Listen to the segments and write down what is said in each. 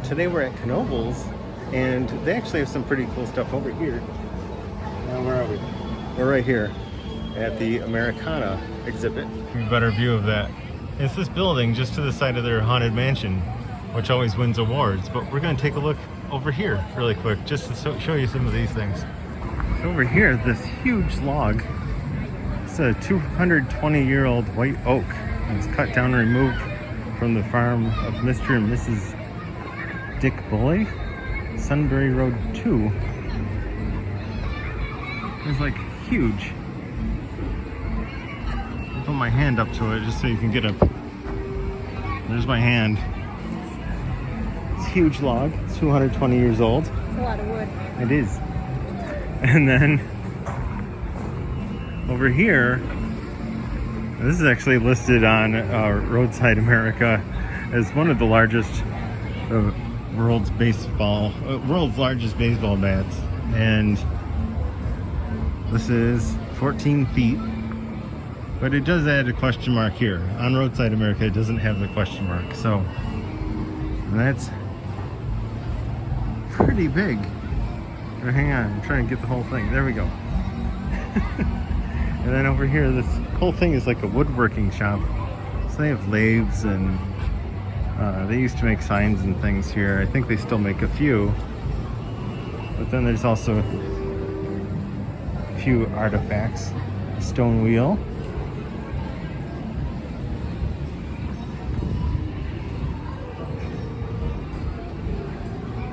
Today we're at Knoebels, and they actually have some pretty cool stuff over here. Now where are we? We're right here at the Americana exhibit. A better view of that. It's this building just to the side of their haunted mansion, which always wins awards. But we're going to take a look over here really quick, just to show you some of these things. Over here, this huge log. It's a 220-year-old white oak. It's cut down and removed from the farm of Mr. and Mrs. Dick Bully, Sunbury Road 2. It's like huge. I'll put my hand up to it just so you can get a. There's my hand. It's a huge log. It's 220 years old. It's a lot of wood. It is. And then over here, this is actually listed on Roadside America as one of the largest world's largest baseball bats, and this is 14 feet, but it does add a question mark here. On Roadside America, it doesn't have the question mark, so that's pretty big. Oh, hang on, I'm trying to get the whole thing. There we go. And then over here, this whole thing is like a woodworking shop. So they have lathes, and they used to make signs and things here. I think they still make a few. But then there's also a few artifacts. A stone wheel.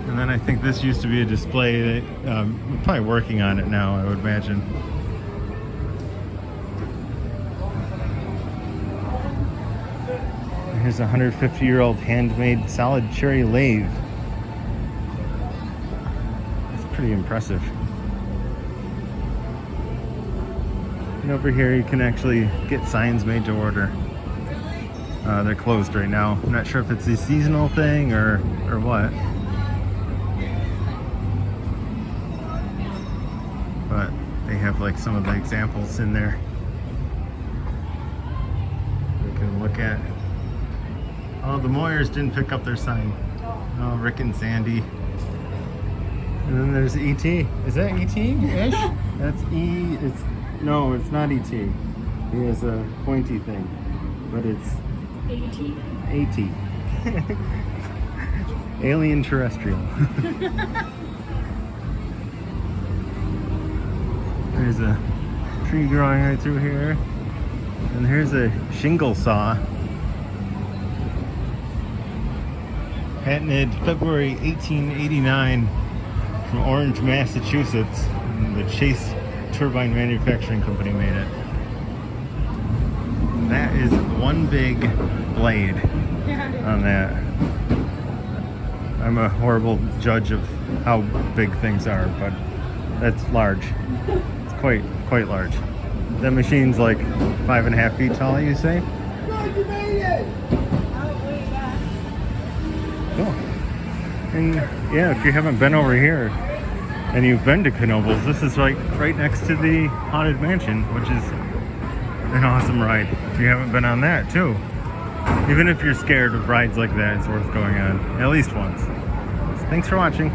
And then I think this used to be a display. We're probably working on it now, I would imagine. Here's a 150-year-old handmade solid cherry lathe. It's pretty impressive. And over here you can actually get signs made to order. They're closed right now. I'm not sure if it's a seasonal thing or what. But they have like some of the examples in there we can look at. Oh, the Moyers didn't pick up their sign. Oh, Rick and Sandy. And then there's E.T. Is that E.T.-ish? That's E. No, it's not E.T. He has a pointy thing, but it's A.T. A.T. Alien terrestrial. There's a tree growing right through here, and here's a shingle saw. Patented February 1889 from Orange, Massachusetts. And the Chase Turbine Manufacturing Company made it. That is one big blade on that. I'm a horrible judge of how big things are, but that's large. It's quite large. That machine's like 5.5 feet tall, you say? Cool. And yeah, if you haven't been over here and you've been to Knoebels, this is like right next to the Haunted Mansion, which is an awesome ride. If you haven't been on that too. Even if you're scared of rides like that, it's worth going on at least once. So thanks for watching.